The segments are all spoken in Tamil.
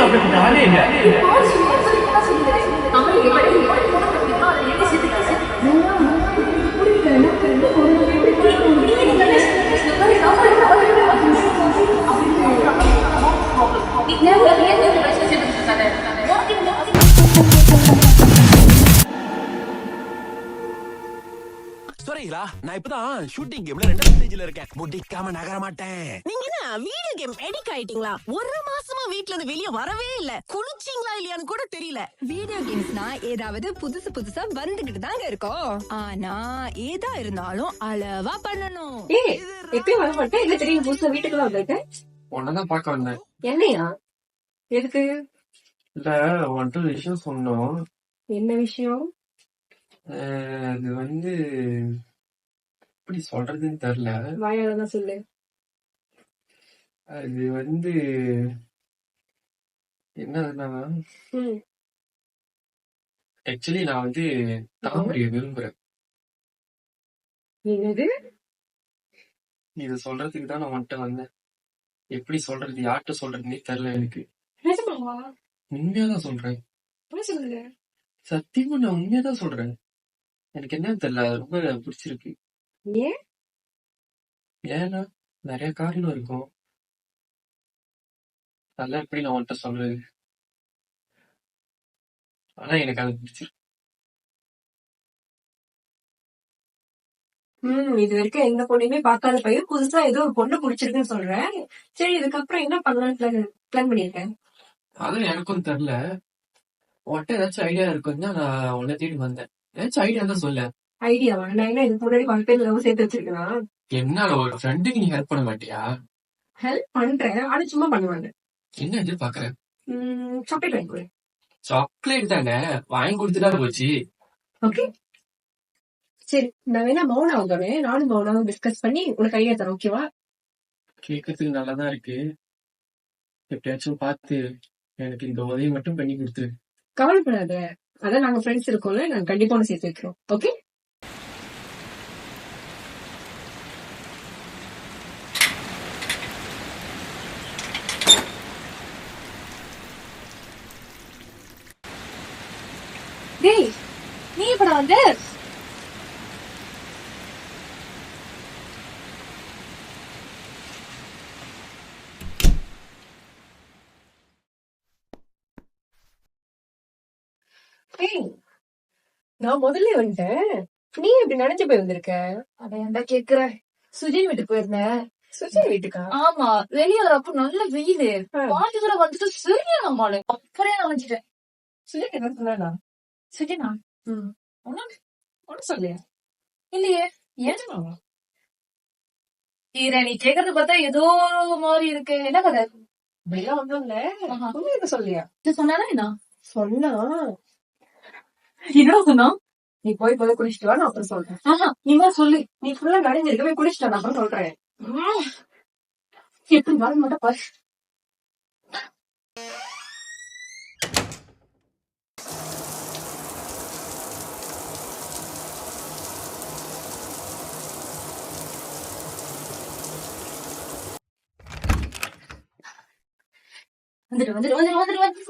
அப்படிப்பட்ட ஆளே இல்ல. சரிங்களா, நான் இப்பதான் ஷூட்டிங் கேம்ல 2வது ஸ்டேஜ்ல இருக்கேன். முடிக்காம நகர மாட்டேன். நீங்க என்ன வீடியோ கேம் எடிக் ஆயிட்டீங்களா? ஒரு மாசமா வீட்ல இருந்து வெளிய வரவே இல்ல. குளிச்சீங்களா இல்லையான்னு கூட தெரியல. வீடியோ கேம்ஸ்னா ஏதாவது புதுசு புதுசா வந்துகிட்டு தாங்க இருக்கோம். ஆனா ஏதா இருந்தாலும் அளவா பண்ணணும். எப்பயும் வர மாட்டேன். என்ன தெரியும் புதுசா வீட்டுக்குள்ள வந்திருக்கேன். உன்னதான் பார்க்க வந்தேன். என்னையா? எதுக்கு? இல்ல, உன்கிட்ட ஒரு விஷயம் சொன்னோம். என்ன விஷயம்? அது வந்து எப்படி சொல்றதுன்னு தெரியல. வாயாலதான் சொல்லு. அது வந்து என்னதுன்னா, ஆக்சுவலி நான் வந்து தாமரையை விரும்புறேன். என்னது? இது சொல்றதுக்கு தான் நான் உன்கிட்ட வந்தேன். எப்படி சொல்றது, யார்கிட்ட சொல்றதுன்னே தெரியல எனக்கு. நிஜமாவா? உண்மையாதான் சொல்றேன். என்ன சொல்லுங்க? சத்தியமா நான் உண்மையாதான் சொல்றேன். எனக்கு என்னன்னு தெரியல, ரொம்ப பிடிச்சிருக்கு. ஏன்? ஏன்னா நிறைய காரணம் இருக்கும். அதெல்லாம் எப்படி நான் உன்கிட்ட சொல்றது? ஆனா எனக்கு அது பிடிச்சிருக்கு. இது வரைக்கும் எந்த பொண்ணையுமே பார்க்காத பையன் புதுசா ஏதோ ஒரு பொண்ணு பிடிச்சிருக்குன்னு சொல்றேன். சரி, இதுக்கப்புறம் என்ன பண்ணலாம்னு பிளான் பண்ணிருக்கேன். அதுவும் எனக்கும் தெரியல. உன்கிட்ட ஏதாச்சும் ஐடியா இருக்குன்னு தான் நான் உன்னை தேடி வந்தேன். ஏதாச்சும் ஐடியா தான் சொல்ல. ஐடியாவா? நான் என்ன இதுக்கு முன்னாடி வாழ்க்கையில லவ் சேர்த்து வச்சிருக்கேனா? என்னால ஒரு ஃப்ரெண்டுக்கு நீ ஹெல்ப் பண்ண மாட்டியா? ஹெல்ப் பண்றேன், ஆனா சும்மா பண்ணுவாங்க. என்ன எதிர்பார்க்கற? சாக்லேட் வாங்கி கொடு. சாக்லேட் தானே, வாங்கி கொடுத்துட்டா போச்சு. ஓகே, சரி. நான் வேணா மௌனா வாங்குறேன். நானும் மௌனாவும் டிஸ்கஸ் பண்ணி உனக்கு ஐடியா தரேன். ஓகேவா? கேட்கறதுக்கு நல்லாதான் இருக்கு. எப்படியாச்சும் பார்த்து எனக்கு இந்த உதவி மட்டும் பண்ணி கொடுத்து. கவலைப்படாத, அதான் நாங்க ஃப்ரெண்ட்ஸ் இருக்கோம்ல, நாங்க கண்டிப்பா ஒண்ணு சேர்த்து வைக்கிறோம். ஓகே? டேய், நீ எப்படா வந்த? ஏய், நான் முதல்ல வந்துட்டேன். நீ இப்படி நினைச்சு போய் வந்திருக்க? அத ஏன்டா கேக்குற? சுஜின் வீட்டுக்கு போயிருந்தேன். சுஜி வீட்டுக்கா? ஆமா, வெளியே வரப்ப நல்ல வெயிலு. பாட்டியோட வந்துட்டு சரியான மாலை. அப்படியே நான் வந்துட்டேன். சுஜி என்ன சொன்னா? சுஜினா? ஒன்னும் சொல்லியா? இல்லையே. ஏன்? ஈர, நீ கேக்குறது பார்த்தா ஏதோ மாதிரி இருக்கு. என்ன கதை? அப்படிலாம் ஒண்ணும் இல்ல. என்ன சொல்லியா? இது சொன்னானா என்ன? சொன்னா என்ன சொன்னா? நீ போய் குளிச்சுட்டு வா, நான் அப்புறம் சொல்றேன். நீ தான் சொல்லு. நீ ஃபுல்லா நனைஞ்சிருக்க, போய் குளிச்சுட்டு வா, நான் அப்புறம் சொல்றேன். எப்படி வர மாட்டா பாரு.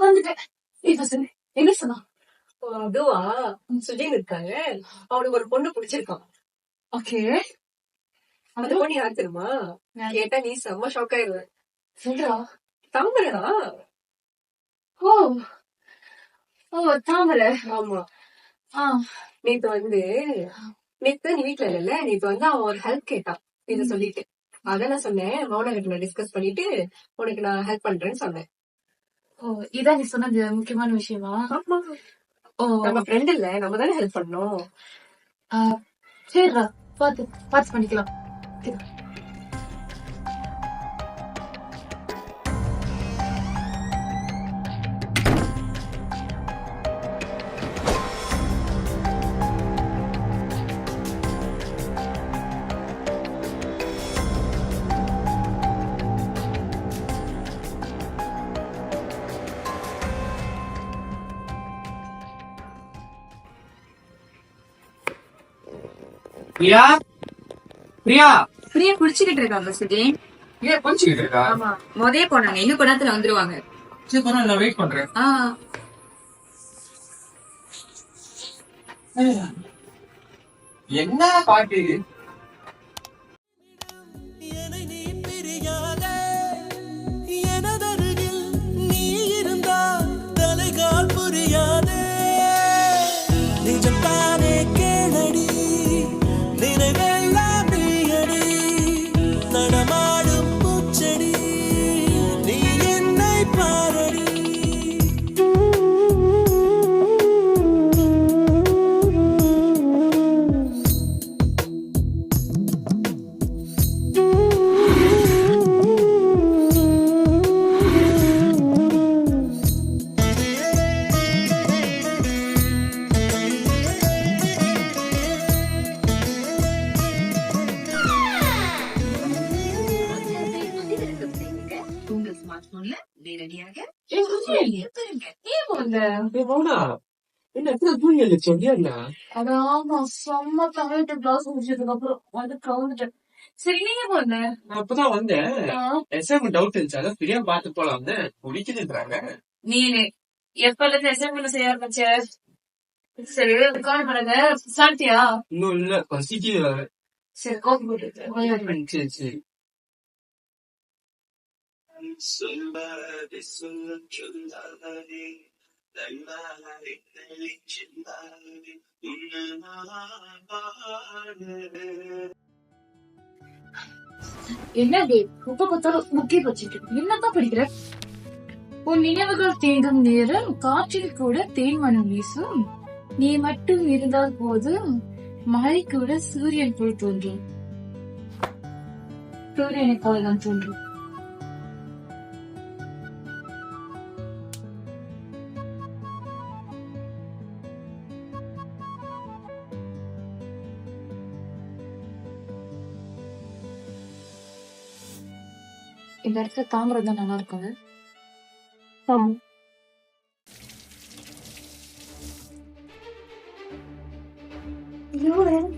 வந்துட்டேன். இப்ப சொல்லு, என்ன சொன்னா? அதுவா, சுஜின் இருக்காங்க, அவனுக்கு ஒரு பொண்ணு பிடிச்சிருக்கான். ஓகே, அந்த பொண்ணு யாரு தெரியுமா? கேட்டா நீ செம்ம ஷாக் ஆயிருவ. சொல்றா. தாமரைடா. ஓ ஓ, தாமரை. ஆமா. நேத்து நீ வீட்டுல இல்ல, நேத்து வந்து அவன் ஒரு ஹெல்ப் கேட்டான் இத சொல்லிட்டு. அத நான் சொன்னேன், மௌனா கிட்ட நான் டிஸ்கஸ் பண்ணிட்டு உனக்கு நான் ஹெல்ப் பண்றேன்னு சொன்னேன். ஓ, இதான் நீ சொன்னது முக்கியமான விஷயமா? ஆமா. ஓ, நம்ம ஃப்ரெண்ட் இல்ல, நம்ம தானே ஹெல்ப் பண்ணோம். சரிடா, பார்த்து பண்ணிக்கலாம். பிரியா, பிரியா, பிரியா குடிச்சுக்கிட்டு இருக்காங்க சுஜி. ஏன் கொஞ்சிக்கிட்டு இருக்கா? ஆமா, போனாங்க, இன்னும் கொஞ்ச நேரத்துல வந்துருவாங்க. சரி பரவாயில்ல, நான் வெயிட் பண்றேன். என்ன பாட்டு இது? என்னை நீ பிரியாதே, எனதருகில் நீ இருந்தால் தலைகால் புரியாதே. நிஜம்தானே கேளடி, நினைவெல்லாம் நீயடி, நடமாடும் பூச்செடி, நீ என்னை பாரடி. உங்க ஸ்மார்ட் போன்ல நேரடியாக ஏன் போல ஏய் மௌனா, என்ன இப்பதான் தூங்கி எழுந்திரிச்சோம் என்ன? அதான் ஆமா செம்ம டயர்ட் கிளாஸ் முடிச்சதுக்கு அப்புறம் வந்து கவுந்துட்டேன். சரி நீங்க போன நான் இப்பதான் வந்தேன். எஸ்எம் டவுட் இருந்துச்சு, அதான் ஃப்ரீயா பார்த்து போலாம் வந்தேன். குடிக்குதுன்றாங்க. நீனு எப்பல இருந்து அசைன்மெண்ட் செய்ய ஆரம்பிச்ச? சரி கால் பண்ணுங்க சாப்பிட்டியா? இன்னும் இல்ல, பசிக்குது வேற. சரி காஃபி போட்டு சரி சரி. சொல்வதை சொல்லச் சொல்லாதே, தள்ளாதே தெளிச்சில்லாதே, உன்னை நான் பாடுறேன். என்னது உப்ப பார்த்தாலும் முக்கிய வச்சுட்டு என்னதான் படிக்கிற? உன் நினைவுகள் தேடும் நேரம் காற்றில் கூட தேன்மனம் வீசும். நீ மட்டும் இருந்தால் போதும் மழை கூட சூரியன் போல் தோன்றும். சூரியனை போலதான் தோன்றும். இந்த இடத்துல தாமரை தான் நல்லா இருக்குங்க.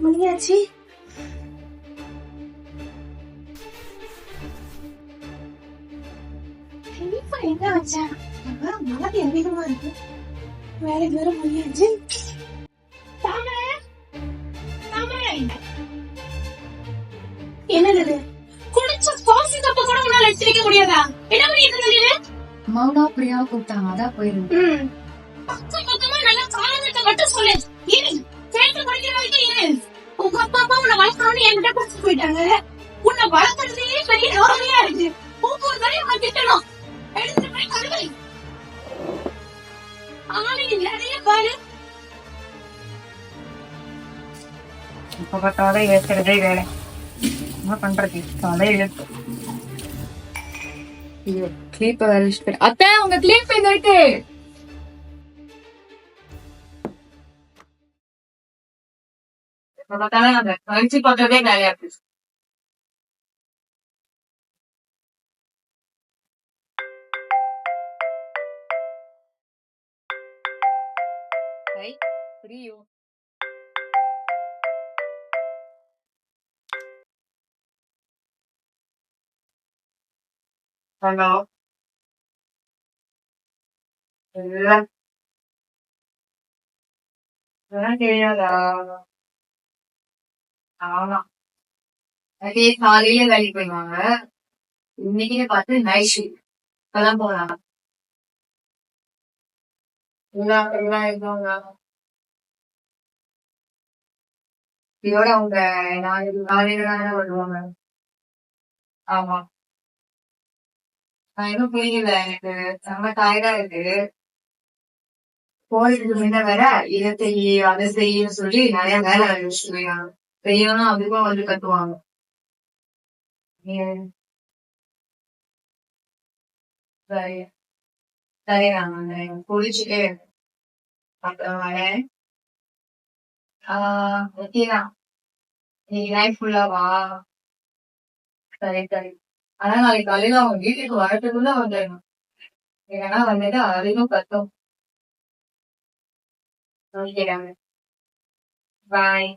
மணியாச்சு. என்ன வச்சா மழை அதிகமா இருக்கு. வேலைக்கு வேற மணியாச்சு. தாமரை தாமரை என்னது குடிச்ச காஃபி கப்ப கூட உன்னால எடுத்து வைக்க முடியாதா? என்ன பண்ணிட்டு இருந்தீங்க? மௌனா பிரியா கூப்பிட்டாங்க, அதான் போயிருந்தேன். பக்கம் பக்கமா நல்லா காலங்கட்ட மட்டும் சொல்லு. இரு கேட்டு படிக்கிற வரைக்கும் இரு. உங்க அப்பா அம்மா உன்னை வளர்க்கணும்னு என்கிட்ட கொடுத்து போயிட்டாங்க. உன்னை வளர்க்கறதுலயே பெரிய யோசனையா இருக்கு. ஒவ்வொரு தடையும் உன்னை திட்டணும். எடுத்து போய் கருவை. ஆனா நிறைய பாரு. இப்ப பார்த்தாலும் ஏற்கிறதே வேலை. என்ன பண்றது? அத்தை உங்க கிளிப் எங்க இருக்கு? அந்த கழிச்சு பண்றதே நிறையா இருக்கு. புரியும். ஹலோ தெரியாதா? ஆமா அதே காலையில வேலைக்கு போயிடுவாங்க. இன்னைக்கு பார்த்து நைட் ஷிஃப்ட் இப்பதான் போனாங்க. இதோட அவங்க நாளையில தான் வருவாங்க. ஆமா நான் இன்னும் புரியல, எனக்கு செம்ம டயர்டா இருக்கு. போறதுக்கு முன்ன வேற இதை செய்ய அதை செய்யன்னு சொல்லி நிறைய வேலை வச்சுட்டு போயிடாங்க. செய்யணும் அதுக்கும் வந்து கத்துவாங்க. சரி சரி நான் குளிச்சுட்டு அப்புறம் வரேன். ஓகேதான், நீங்க நைட் ஃபுல்லாவா? சரி சரி. ஆனா நாளைக்கு காலையில அவங்க வீட்டுக்கு வரதுக்குள்ள வந்துடணும். இல்லைன்னா வந்துட்டு அதிகம் கத்தும். ஓகேடாங்க, பாய்.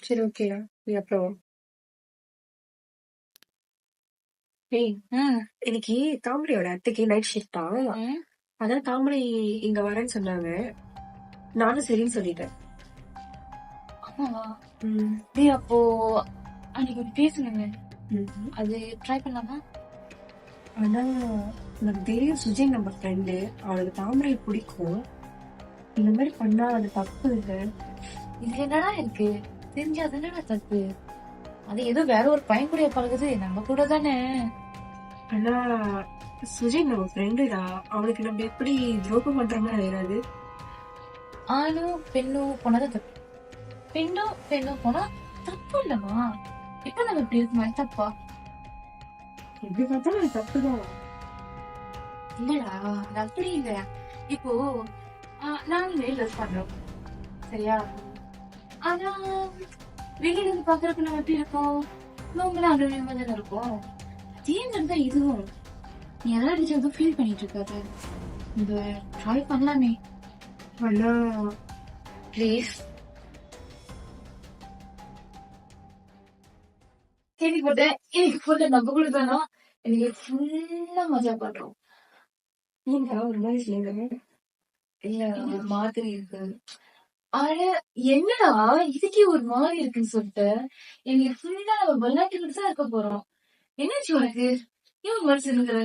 சரி ஓகேடா. நீ அப்புறம் ஏய் இன்னைக்கு தாமரையோட அத்தைக்கு நைட் ஷிஃப்டா, அதான் தாமரை இங்க வரேன்னு சொன்னாங்க. நானும் சரின்னு சொல்லிட்டேன். ம், டேய் அப்போ அன்னைக்கு ஒரு பேசுனேங்க, ம். அது ட்ரை பண்ணலாமா? ஆனா எனக்கு தெரியும் சுஜய் நம்ம ஃப்ரெண்டு, அவளுக்கு தாமரை பிடிக்கும். இந்த மாதிரி பண்ணா அது தப்பு இல்லை. இதுல என்னடா இருக்கு? தெரிஞ்சா தானடா தப்பு. அது ஏதோ வேற ஒரு பையன் கூட பழகுது, நம்ம கூட தானே. ஆனா சுஜய் நம்ம ஃப்ரெண்டுடா, அவளுக்கு நம்ம எப்படி துரோகம் பண்ற மாதிரி ஆயிடாது? ஆணும் பெண்ணும் போனதான் தப்பு. பெண்ணும் போனா தப்பு இல்லமா? இப்ப நம்ம இப்படி இருக்குமா தப்பா? எப்படி பார்த்தாலும் அது தப்புதான். இல்லடா, அது அப்படி இல்ல. இப்போ நாங்களே லவ் பண்றோம், சரியா? ஆனா வெளியில இருந்து பாக்குறப்ப நம்ம எப்படி இருக்கோம்? நம்மளும் அனுபவமா தானே இருக்கோம். அதே மாதிரிதான் இதுவும். நீ எதாவது எதுவும் ஃபீல் பண்ணிட்டு இருக்காது. இந்த ட்ரை பண்ணலாமே ஆனா ப்ளீஸ். கேள்விப்பட்டேன் எனக்கு ஃபுல்லா நம்ம கூட தானா, எனக்கு ஃபுல்லா மஜா பண்றோம். நீங்க ஒரு மாதிரி சொல்லுங்க. இல்ல ஒரு மாதிரி இருக்கு. ஆனா என்னடா இதுக்கே ஒரு மாதிரி இருக்குன்னு சொல்லிட்டு, எனக்கு ஃபுல்லா நம்ம விளையாட்டுக்கிட்டு தான் இருக்க போறோம். என்னாச்சு உனக்கு? ஏன் ஒரு மாதிரி இருக்கிற?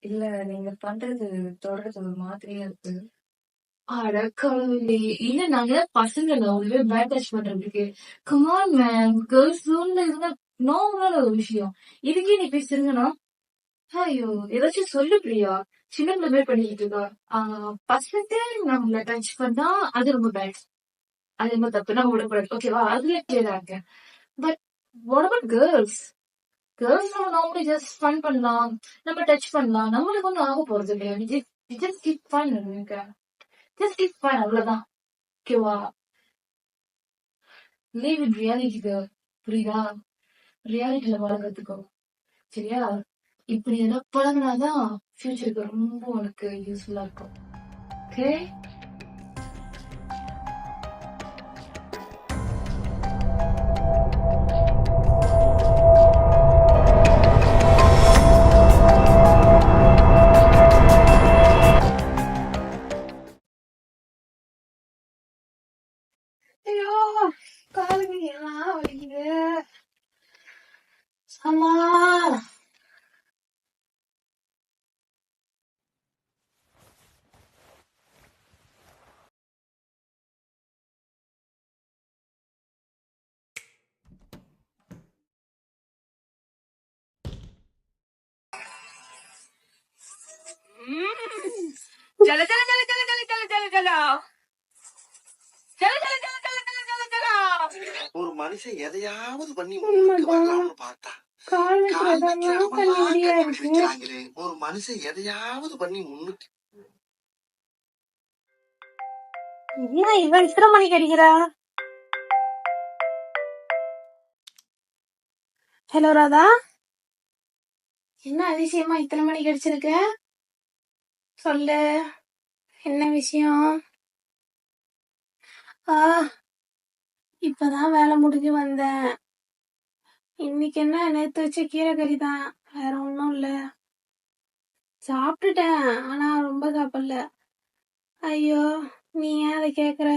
இல்ல நீங்க பண்றது தொடர்றது ஒரு மாதிரியா இருக்கு. அட கடவுளே, இல்ல நாங்க பசங்க ஒண்ணுமே பேட் டச் பண்றதுக்கு. கமான் மேன், கேர்ள்ஸ் ஜோன்ல இருந்தா நார்மலான ஒரு விஷயம். இதுக்கே நீ போய் சிறுங்கனா? ஐயோ, ஏதாச்சும் சொல்லு பிரியா. சின்ன பிள்ளை மாதிரி பண்ணிக்கிட்டு இருக்கா. பசங்க நம்மள டச் பண்ணா அது ரொம்ப பேட், அது ரொம்ப தப்பு, நம்ம விடக்கூடாது. ஓகேவா? அதுல கிளியரா இருக்கேன். But what about girls? Girls நம்ம நார்மலி ஜஸ்ட் ஃபன் பண்ணலாம், நம்ம டச் பண்ணலாம், நம்மளுக்கு ஒன்றும் ஆக போறது இல்லையா? Just keep fun. Just keep fun, அவ்வளவுதான். ஓகேவா? லீவ் இன் ரியாலிட்டி கேர்ள், புரியுதா? ரியாலிட்டியில பழகிறதுக்கோ, சரியா? இப்படி எல்லாம் பழகினாதான் ஃபியூச்சருக்கு ரொம்ப உனக்கு யூஸ்ஃபுல்லா இருக்கும். ஓகே? ஐயோ, காலுக்கு எல்லாம் வலிக்குது. அம்மா, ஜல ஜல ஜல ஜல ஜல ஜல ஜல ஜல ஜல ஜல ஜல ஜல ஜல ஜல ஜல. ஒரு மனுஷன் எதையாவது பண்ணி முன்னுக்கு வரலாம்னு பார்த்தா வச்சாங்களே. ஒரு மனுஷன் எதையாவது பண்ணி முன்னுக்கு என்ன இவன் இத்தனை மணிக்கு அடிக்கிறா? ஹலோ ராதா, என்ன அதிசயமா இத்தனை மணிக்கு அடிச்சிருக்க? சொல்லு, என்ன விஷயம்? ஆ, இப்பதான் வேலை முடிஞ்சு வந்தேன். இன்னைக்கு என்ன, நேத்து வச்ச கீரை கறி தான், வேற ஒண்ணும் இல்ல. சாப்பிட்டுட்டேன், ஆனா ரொம்ப சாப்பிடல. ஐயோ, நீ ஏன் அதை கேக்குற?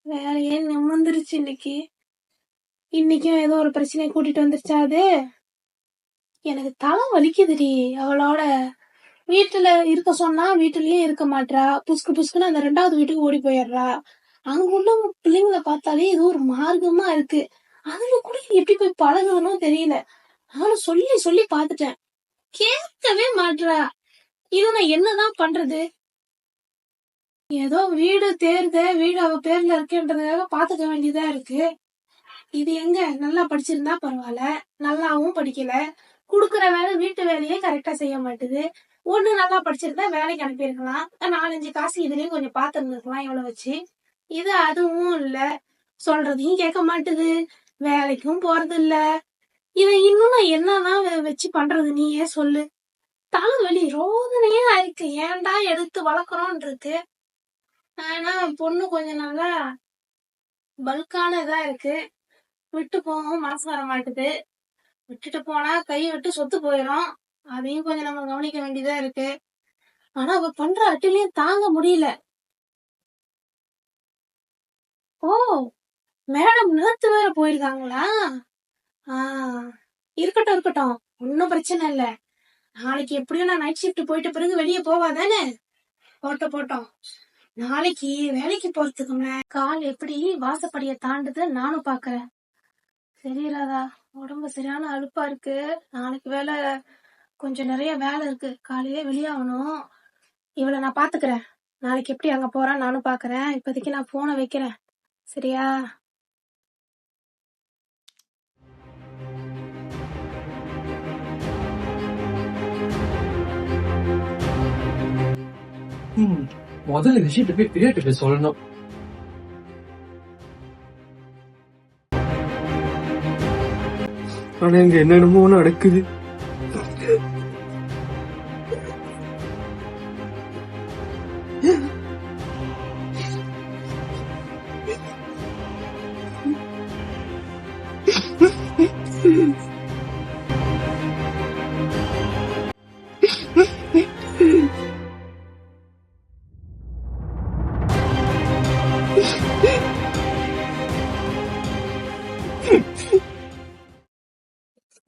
வேலையே நிமிர்ந்துருச்சு இன்னைக்கு. இன்னைக்கும் ஏதோ ஒரு பிரச்சனையை கூட்டிட்டு வந்துருச்சா அது? எனக்கு தலை வலிக்குதுடி அவளோட. வீட்டுல இருக்க சொன்னா வீட்டுலயே இருக்க மாட்டா, புஸ்கு புஸ்குன்னு அந்த 2வது வீட்டுக்கு ஓடி போயிடுறா. அங்க உள்ள பிள்ளைங்களை பார்த்தாலே ஏதோ ஒரு மார்க்கமா இருக்கு. அதுல கூட எப்படி போய் பழகுதுன்னு தெரியல. நானும் சொல்லி சொல்லி பாத்துட்டேன், கேட்கவே மாட்றா. இது நான் என்னதான் பண்றது? ஏதோ வீடு தேர்த, வீடு அவ பேர்ல இருக்குன்றதுக்காக பாத்துக்க வேண்டியதா இருக்கு. இது எங்க நல்லா படிச்சிருந்தா பரவாயில்ல, நல்லாவும் படிக்கல. குடுக்கற வேலை வீட்டு வேலையே கரெக்டா செய்ய மாட்டுது. ஒண்ணு நல்லா படிச்சிருந்தா வேலைக்கு அனுப்பியிருக்கலாம், 4-5 காசு இதுலயும் கொஞ்சம் பாத்துருந்துருக்கலாம் இவ்வளவு வச்சு. இது அதுவும் இல்ல, சொல்றதையும் கேட்க மாட்டுது, வேலைக்கும் போறது இல்ல. இதை இன்னும் நான் என்னதான் வச்சு பண்றது, நீயே சொல்லு. தலைவலி ரோதனையா இருக்கு, ஏன்டா எடுத்து வளர்க்குறோன் இருக்கு. ஆனா பொண்ணு கொஞ்சம் நல்லா பல்கானதா இருக்கு. விட்டு போகவும் மனசு வர மாட்டுது. விட்டுட்டு போனா கை விட்டு சொத்து போயிடும். அதையும் கொஞ்சம் நம்ம கவனிக்க வேண்டியதா இருக்கு. ஆனா அவ பண்ற அட்டிலையும் தாங்க முடியல. ஓ, மேடம் நேத்து வேற போயிருக்காங்களா? இருக்கட்டும் இருக்கட்டும், ஒன்னும் பிரச்சனை இல்ல. நாளைக்கு எப்படியும் நான் நைட் ஷிஃப்ட் போயிட்ட பிறகு வெளியே போவாதானே? போட்டோம். நாளைக்கு வேலைக்கு போறதுக்கு முன்னாடி கால் எப்படி வாசப்படிய தாண்டுது நானும் பாக்குறேன். சரி ராதா, உடம்பு சரியான அலுப்பா இருக்கு. நாளைக்கு வேலை கொஞ்சம் நிறைய வேலை இருக்கு. காலையிலே வெளியாகணும். இவளை நான் பாத்துக்கிறேன். நாளைக்கு எப்படி அங்க போறான்னு நானும் பாக்குறேன். இப்போதைக்கு நான் போனை வைக்கிறேன். சரியா? முதல்ல விஷயத்தை போய் பிரியாட்டு போய் சொல்லணும். ஆனா இங்க என்னென்னமோ நடக்குது.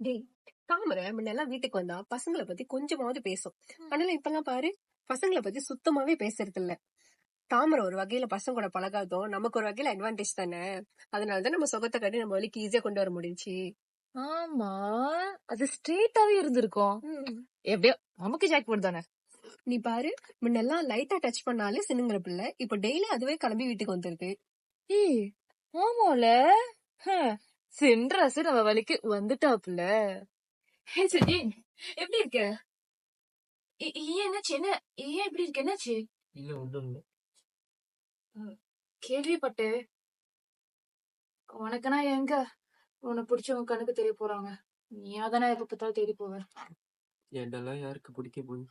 டேய், தாமரை முன்னெல்லாம் வீட்டுக்கு வந்தா பசங்களை பத்தி கொஞ்சமாவது பேசும். ஆனாலும் இப்பெல்லாம் பாரு, பசங்களை பத்தி சுத்தமாவே பேசுறது இல்ல. தாமரை ஒரு வகையில பசங்க கூட பழகாதும் நமக்கு ஒரு வகையில அட்வான்டேஜ் தானே. அதனாலதான் நம்ம சொகத்தை காட்டி நம்ம வழிக்கு ஈஸியா கொண்டு வர முடிஞ்சுச்சு. ஆமா, அது ஸ்ட்ரெயிட்டாவே இருந்திருக்கும். எப்படியோ நமக்கு ஜாக்பாட் தானே. நீ பாரு, முன்னெல்லாம் லைட்டா டச் பண்ணாலே சின்னுங்கிற பிள்ளை இப்ப டெய்லி அதுவே கிளம்பி வீட்டுக்கு வந்துருக்கு. ஏய், ஆமால சென்றாசு நம்ம வழிக்கு வந்துட்டாப்புல. சரி, எப்படி இருக்க? என்னாச்சு? என்ன ஏன் எப்படி இருக்க? என்னாச்சு? இல்ல ஒண்ணும் இல்ல. கேள்விப்பட்டு உனக்குனா எங்க உனக்கு பிடிச்சவங்க கணக்கு தெரிய போறாங்க. நீயா தானே எப்ப பார்த்தாலும் தேடி போவ. என்னெல்லாம் யாருக்கு பிடிக்க போகுது?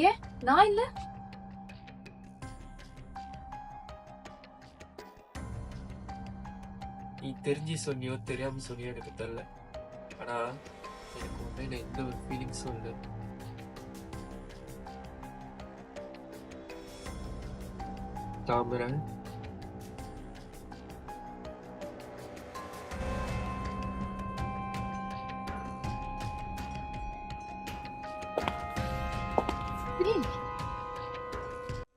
ஏன் நான் இல்ல? நீ தெரிஞ்சு சொன்னியோ தெரியாம சொன்னியோ எனக்கு தெரியல. ஆனா எனக்கு உண்மையில எந்த ஒரு ஃபீலிங்ஸும் இல்லை. தாமரை,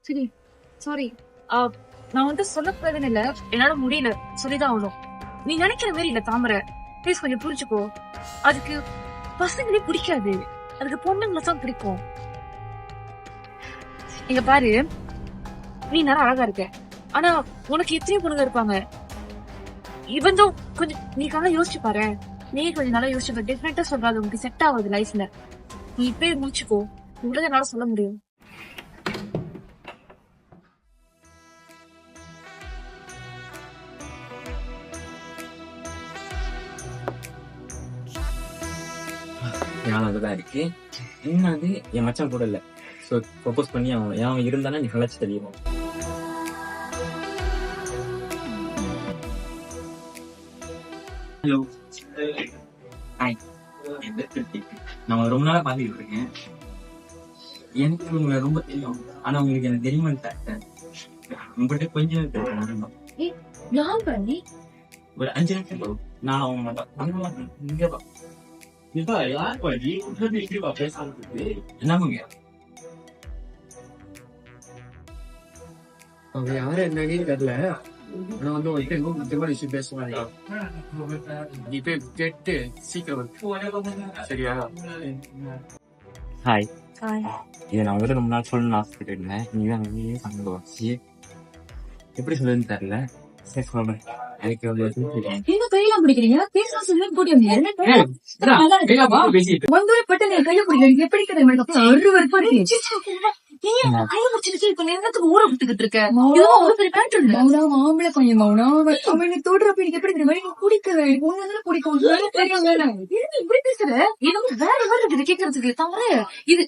சரி, சாரி. நான் வந்து சொல்லக்கூடாதுன்னு இல்ல, என்னால முடியல, சொல்லிதான் ஆகணும். நீ நினைக்கிற மாதிரி இல்ல தாமரை. ப்ளீஸ் கொஞ்சம் புரிஞ்சுக்கோ. அதுக்கு பசங்களே பிடிக்காது, அதுக்கு பொண்ணுங்களை தான் பிடிக்கும். இங்க பாரு, நீ நல்லா அழகா இருக்க. ஆனா உனக்கு எத்தனை பொண்ணுங்க இருப்பாங்க. இவந்தும் கொஞ்சம் நீ நல்லா யோசிச்சு பாரு. நீ கொஞ்சம் நல்லா யோசிச்சு டிஃபரெண்டா சொல்றாது உனக்கு செட் ஆகுது லைஃப்ல. நீ இப்பயே முடிச்சுக்கோ. இவ்வளவு என்னால சொல்ல முடியும். ஞாபகம் இருக்கு. இன்னது என் மச்சான் கூட இல்ல. சோ ப்ரொபோஸ் பண்ணி அவன் இருந்தானா நீ கலாச்சு தெரியும். Hello, hi. நான் ரொம்ப நாளா பாத்துக்கிட்டு இருக்கேன். எனக்கு உங்களை ரொம்ப தெரியும். ஆனா உங்களுக்கு எனக்கு தெரியுமான்னு உங்ககிட்ட கொஞ்சம் ஒரு 5 நிமிஷம் நான் அவங்க என்னங்க அவங்க யாரும் என்னன்னே தெரியல. ஆனா வந்து உங்ககிட்ட ரொம்ப முக்கியமான விஷயம் பேசுவாங்க. நீ போய் கேட்டு சீக்கிரம் சரியா? ஹாய். இதை நான் வந்து ரொம்ப நாள் சொல்லணும்னு ஆசைப்பட்டு இருந்தேன். நீதான் சந்தோஷி எப்படி சொல்லுன்னு தெரியல. சரி சொல்றேன். எனக்கு எங்க கையெல்லாம் பிடிக்கிறீங்க? பேசலாம் சொல்லி கூட்டி பேசிட்டு பட்டு நீங்க கையை பிடிக்கிறீங்க. எப்படி ஊற விட்டுக்கிட்டு இருக்க? மாம்பழம் கொஞ்சம் மௌனம். அவன் தோடுறப்ப எனக்கு எப்படி தெரியுமா குடிக்கிற பிடிக்கும். இப்படி பேசுற எனக்கு வேற வேற இருக்குது கேட்கறதுக்கு தவிர இது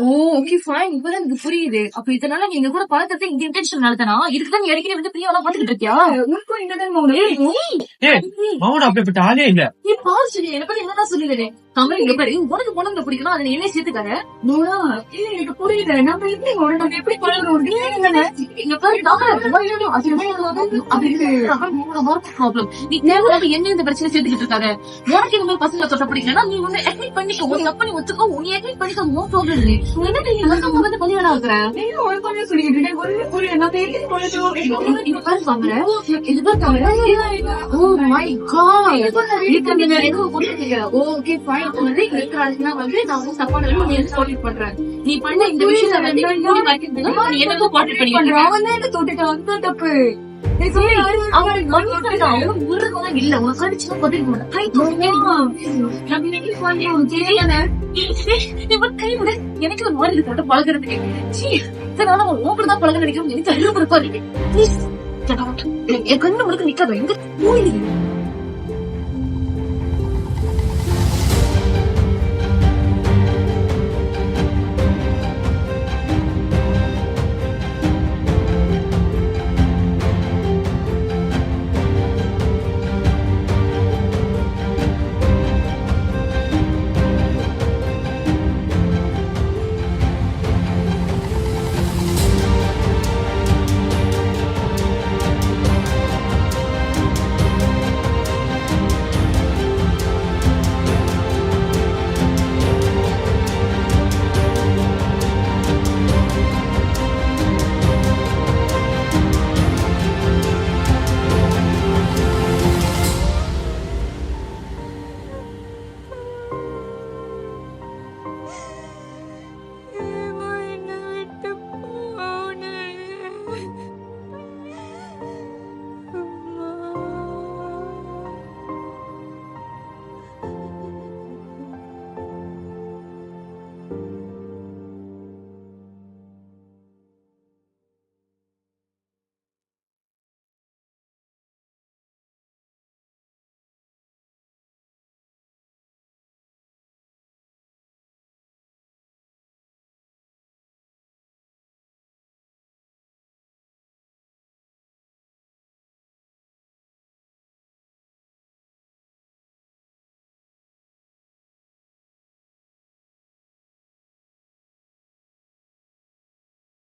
ஓ ஓகே ஃபைன், இப்பதான் எனக்கு புரியுது. அப்ப இதனால நீங்க கூட பழக்கத்தை இந்த இன்டென்ஷன் நடத்தனா இதுக்குதான் நீ அடிக்கடி வந்து பிரியாவெல்லாம் பாத்துக்கிட்டு இருக்கியா? உனக்கும் என்னதான் மௌனம்? மௌனம் அப்படிப்பட்ட ஆளே இல்ல. நீ பாரு சொல்லி என்ன பத்தி என்னதான் சொல்லிடுறேன். தமிழ் இங்க பாரு, உனக்கு பொண்ணுங்க பிடிக்கணும், அதை என்ன சேர்த்துக்காரு. மௌனா, இல்ல எனக்கு புரியல. நம்ம எப்படி மௌனம், நம்ம எப்படி பழகுறோம்? இங்க பாரு ப்ராப்ளம். நீ தேவையில்லாம என்ன இந்த பிரச்சனை சேர்த்துக்கிட்டு இருக்காரு. உனக்கு இந்த மாதிரி பசங்க தொட்ட பிடிக்கலன்னா நீ வந்து அட்மிட் பண்ணிக்கோ, உன் தப்ப நீ ஒத்துக்கோ, நீ அட்மிட் பண்ணிக்கோ, நோ ப்ராப்ளம். என்ன தெரியும் வந்து கல்யாணம் ஆகுற சொல்லிட்டு ஒரு என்ன பேசி கொள்ளட்டும். இங்க பாரு பாக்குற இதுதான் தவிர. Oh my God, okay fine. வந்து இருக்கிறாருன்னா வந்து நான் வந்து தப்பான நீ சப்போர்ட் பண்றேன். நீ பண்ண இந்த விஷயத்தை வந்து மூடி மறைக்கிறதுக்கு நீ எனக்கும் சப்போர்ட் பண்ணிட்டு அவன் தான் தொட்டுட்டான், அந்த தப்பு. அவன் மன்னிக்கிறதா அவன் ஊருக்கெல்லாம் இல்ல, உனக்கு அடிச்சுன்னா பதில் கை விட எனக்கு ஒரு மாதிரி போட்டு பழகிறதுக்கு ஓப்பதான் பழக நினைக்கிறோம். என் கண்ணு முழுக்க நிக்காத, எங்க